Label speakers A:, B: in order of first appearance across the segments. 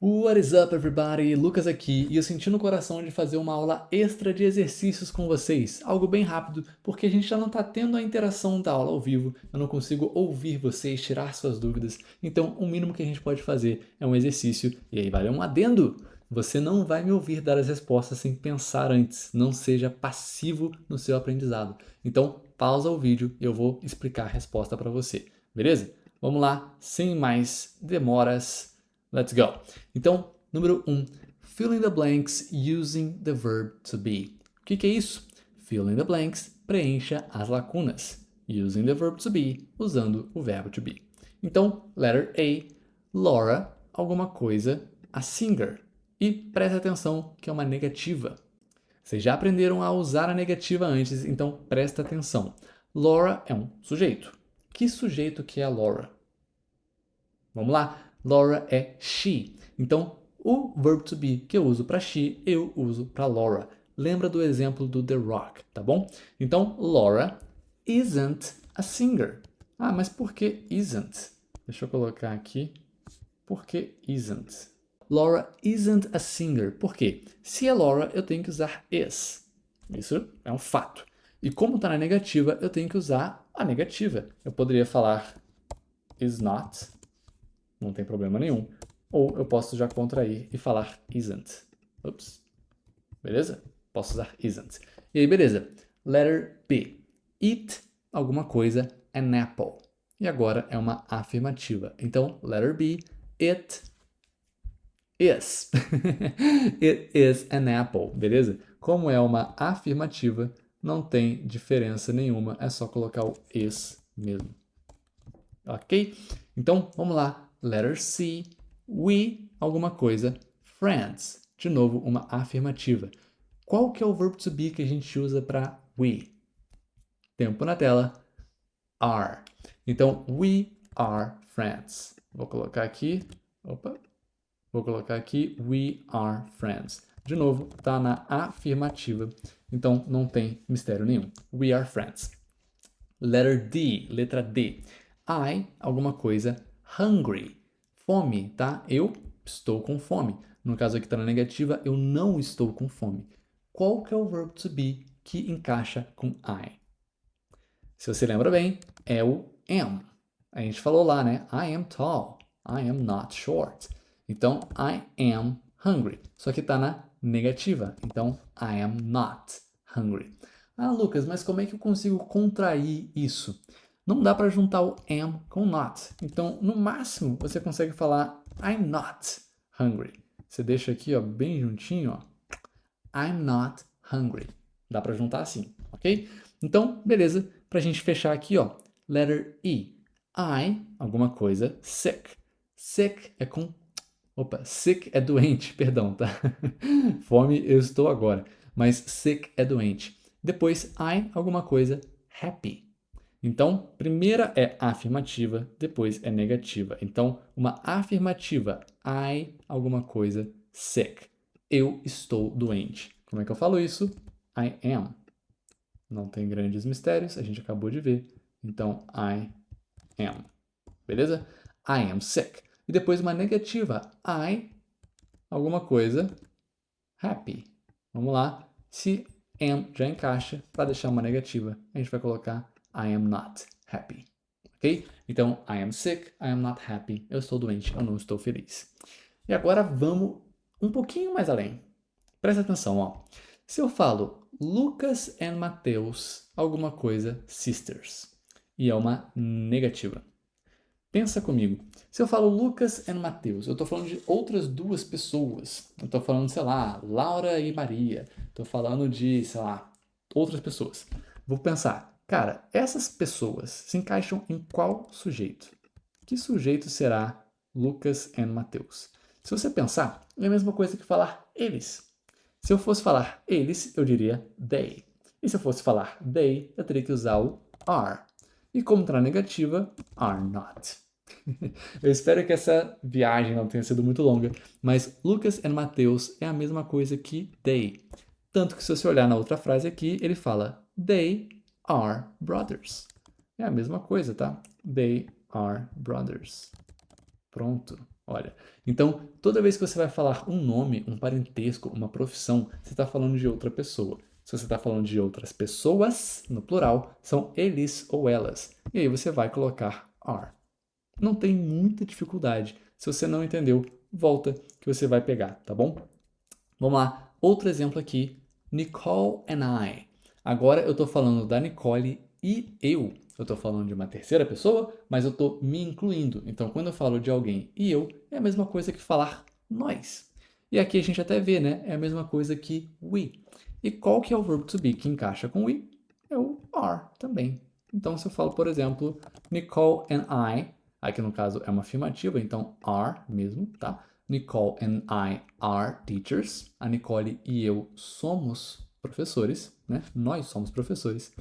A: What is up, everybody? Lucas aqui, e eu senti no coração de fazer uma aula extra de exercícios com vocês, algo bem rápido, porque a gente já não está tendo a interação da aula ao vivo, eu não consigo ouvir vocês, tirar suas dúvidas, então o mínimo que a gente pode fazer é um exercício, e aí vale um adendo! Você não vai me ouvir dar as respostas sem pensar antes, não seja passivo no seu aprendizado. Então, pausa o vídeo e eu vou explicar a resposta para você, beleza? Vamos lá, sem mais demoras. Let's go! Então, número 1, fill in the blanks using the verb to be. O que é isso? Fill in the blanks, preencha as lacunas. Using the verb to be, usando o verbo to be. Então, letter A, Laura, alguma coisa, a singer. E preste atenção que é uma negativa. Vocês já aprenderam a usar a negativa antes, então presta atenção. Laura é um sujeito. Que sujeito que é a Laura? Vamos lá. Laura é she. Então, o verb to be que eu uso para she, eu uso para Laura. Lembra do exemplo do The Rock, tá bom? Então, Laura isn't a singer. Ah, mas por que isn't? Deixa eu colocar aqui. Por que isn't? Laura isn't a singer. Por quê? Se é Laura, eu tenho que usar is. Isso é um fato. E como está na negativa, eu tenho que usar a negativa. Eu poderia falar is not. Não tem problema nenhum. Ou eu posso já contrair e falar isn't. Ups. Beleza? Posso usar isn't. E aí, beleza. Letter B. Eat alguma coisa, an apple. E agora é uma afirmativa. Então, letter B, it is. It is an apple, beleza? Como é uma afirmativa, não tem diferença nenhuma. É só colocar o is mesmo. Ok? Então, vamos lá. Letter C, we, alguma coisa, friends. De novo, uma afirmativa. Qual que é o verbo to be que a gente usa para we? Tempo na tela. Are. Então, we are friends. Vou colocar aqui. Opa. Vou colocar aqui we are friends. De novo, está na afirmativa. Então, não tem mistério nenhum. We are friends. Letter D, letra D. I, alguma coisa, hungry. Fome, tá? Eu estou com fome. No caso aqui está na negativa, eu não estou com fome. Qual que é o verbo to be que encaixa com I? Se você lembra bem, é o am. A gente falou lá, né? I am tall. I am not short. Então, I am hungry. Só que está na negativa. Então, I am not hungry. Ah, Lucas, mas como é que eu consigo contrair isso? Não dá para juntar o am com not. Então, no máximo, você consegue falar I'm not hungry. Você deixa aqui, ó, bem juntinho, ó. I'm not hungry. Dá para juntar assim, ok? Então, beleza. Para a gente fechar aqui, ó, letter E. I, alguma coisa, sick. Sick é com... Opa, sick é doente, perdão, tá? Fome eu estou agora. Mas sick é doente. Depois, I, alguma coisa, happy. Então, primeira é afirmativa, depois é negativa. Então, uma afirmativa, I, alguma coisa, sick. Eu estou doente. Como é que eu falo isso? I am. Não tem grandes mistérios, a gente acabou de ver. Então, I am. Beleza? I am sick. E depois uma negativa, I, alguma coisa, happy. Vamos lá. Se am já encaixa, para deixar uma negativa, a gente vai colocar I am not happy. Ok? Então, I am sick, I am not happy. Eu estou doente, eu não estou feliz. E agora vamos um pouquinho mais além. Presta atenção, ó. Se eu falo Lucas and Mateus, alguma coisa, sisters, e é uma negativa. Pensa comigo. Se eu falo Lucas and Mateus, eu estou falando de outras duas pessoas. Eu estou falando, sei lá, Laura e Maria. Estou falando de, sei lá, outras pessoas. Vou pensar, cara, essas pessoas se encaixam em qual sujeito? Que sujeito será Lucas and Mateus? Se você pensar, é a mesma coisa que falar eles. Se eu fosse falar eles, eu diria they. E se eu fosse falar they, eu teria que usar o are. E como está na negativa, are not. Eu espero que essa viagem não tenha sido muito longa, mas Lucas e Mateus é a mesma coisa que they. Tanto que se você olhar na outra frase aqui, ele fala they are brothers. É a mesma coisa, tá? They are brothers. Pronto, Olha, então toda vez que você vai falar um nome, um parentesco, uma profissão, você está falando de outra pessoa. Se você está falando de outras pessoas, no plural, são eles ou elas. E aí você vai colocar are. Não tem muita dificuldade. Se você não entendeu, volta que você vai pegar, tá bom? Vamos lá. Outro exemplo aqui. Nicole and I. Agora eu estou falando da Nicole e eu. Eu estou falando de uma terceira pessoa, mas eu estou me incluindo. Então, quando eu falo de alguém e eu, é a mesma coisa que falar nós. E aqui a gente até vê, né? É a mesma coisa que we. E qual que é o verbo to be que encaixa com we? É o are também. Então, se eu falo, por exemplo, Nicole and I, aqui no caso é uma afirmativa, então are mesmo, tá? Nicole and I are teachers. A Nicole e eu somos professores, né? Nós somos professores.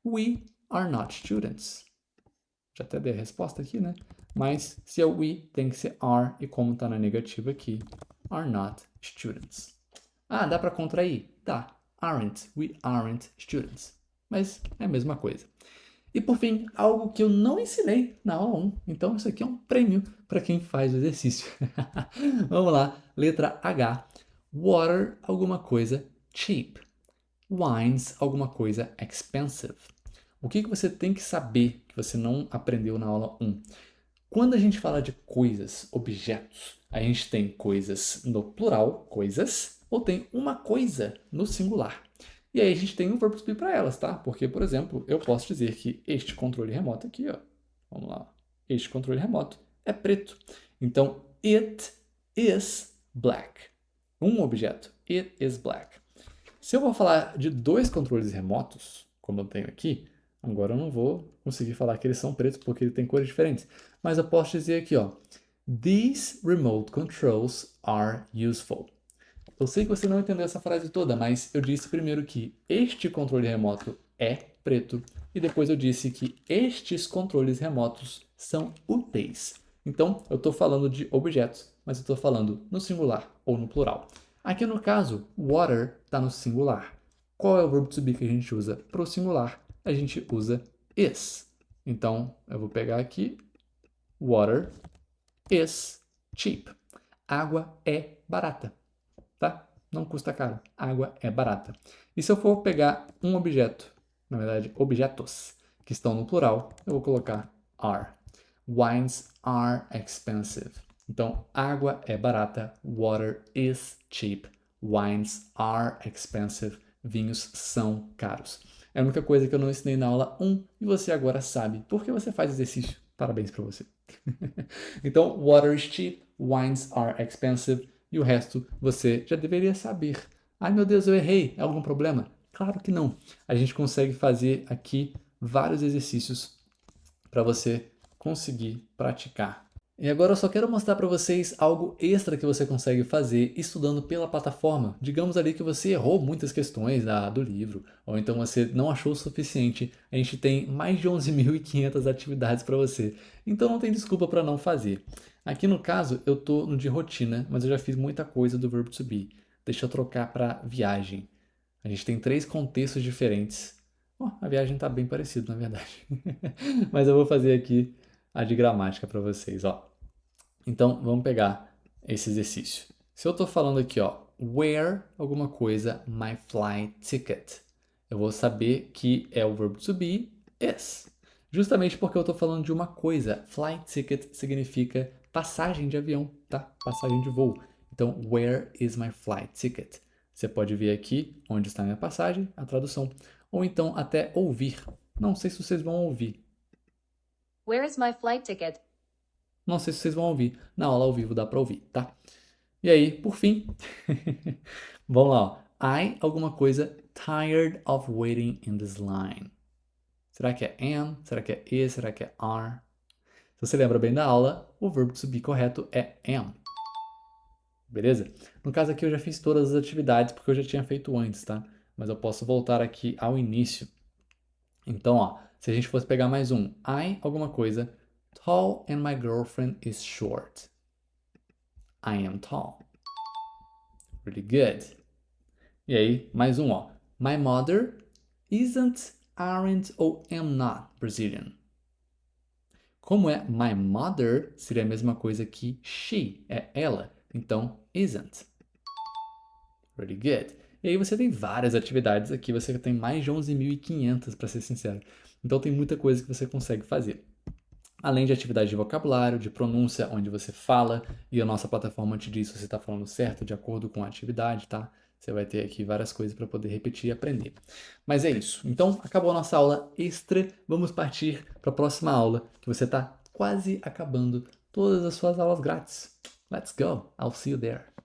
A: We are not students. Já até dei a resposta aqui, né? Mas se é we, tem que ser are, e como está na negativa aqui, are not students. Ah, dá para contrair? Dá. Aren't. We aren't students. Mas é a mesma coisa. E por fim, algo que eu não ensinei na aula 1. Então isso aqui é um prêmio para quem faz o exercício. Vamos lá, letra H. Water, alguma coisa cheap. Wines, alguma coisa expensive. O que você tem que saber que você não aprendeu na aula 1? Quando a gente fala de coisas, objetos, a gente tem coisas no plural, coisas, ou tem uma coisa no singular. E aí a gente tem um verbo to be para elas, tá? Porque, por exemplo, eu posso dizer que este controle remoto aqui, ó, vamos lá, este controle remoto é preto. Então, it is black. Um objeto, it is black. Se eu vou falar de dois controles remotos, como eu tenho aqui, agora eu não vou conseguir falar que eles são pretos porque eles têm cores diferentes. Mas eu posso dizer aqui, ó, these remote controls are useful. Eu sei que você não entendeu essa frase toda, mas eu disse primeiro que este controle remoto é preto e depois eu disse que estes controles remotos são úteis. Então, eu estou falando de objetos, mas eu estou falando no singular ou no plural. Aqui no caso, water está no singular. Qual é o verbo to be que a gente usa para o singular? A gente usa is. Então, eu vou pegar aqui, water is cheap. Água é barata, tá? Não custa caro. Água é barata. E se eu for pegar um objeto, na verdade, objetos, que estão no plural, eu vou colocar are. Wines are expensive. Então, água é barata. Water is cheap. Wines are expensive. Vinhos são caros. É a única coisa que eu não ensinei na aula 1 e você agora sabe porque você faz exercício. Parabéns para você. Então, water is cheap, wines are expensive e o resto você já deveria saber. Ai meu Deus, eu errei. É algum problema? Claro que não. A gente consegue fazer aqui vários exercícios para você conseguir praticar. E agora eu só quero mostrar para vocês algo extra que você consegue fazer estudando pela plataforma. Digamos ali que você errou muitas questões do livro, ou então você não achou o suficiente. A gente tem mais de 11.500 atividades para você, então não tem desculpa para não fazer. Aqui no caso eu estou no de rotina, mas eu já fiz muita coisa do verbo to be. Deixa eu trocar para viagem. A gente tem 3 contextos diferentes. A viagem está bem parecida, na verdade. Mas eu vou fazer aqui a de gramática para vocês, ó. Então, vamos pegar esse exercício. Se eu estou falando aqui, ó, where alguma coisa, my flight ticket, eu vou saber que é o verbo to be is. Justamente porque eu estou falando de uma coisa. Flight ticket significa passagem de avião, tá? Passagem de voo. Então, where is my flight ticket? Você pode ver aqui onde está a minha passagem, a tradução. Ou então até ouvir. Não sei se vocês vão ouvir.
B: Where is my flight ticket?
A: Não sei se vocês vão ouvir. Na aula ao vivo dá para ouvir, tá? E aí, por fim, vamos lá, ó. I alguma coisa tired of waiting in this line. Será que é am? Será que é is? Será que é are? Se você lembra bem da aula, o verbo to be correto é am. Beleza? No caso aqui eu já fiz todas as atividades porque eu já tinha feito antes, tá? Mas eu posso voltar aqui ao início. Então, ó, se a gente fosse pegar mais um, I alguma coisa, tall and my girlfriend is short. I am tall. Really good. E aí, mais um, ó. My mother isn't, aren't ou am not Brazilian. Como é my mother, seria a mesma coisa que she, é ela. Então, isn't. Pretty good. E aí você tem várias atividades aqui, você tem mais de 11.500 para ser sincero. Então tem muita coisa que você consegue fazer. Além de atividade de vocabulário, de pronúncia, onde você fala, e a nossa plataforma te diz se você está falando certo de acordo com a atividade, tá? Você vai ter aqui várias coisas para poder repetir e aprender. Mas é isso. Então, acabou a nossa aula extra. Vamos partir para a próxima aula, que você está quase acabando todas as suas aulas grátis. Let's go. I'll see you there.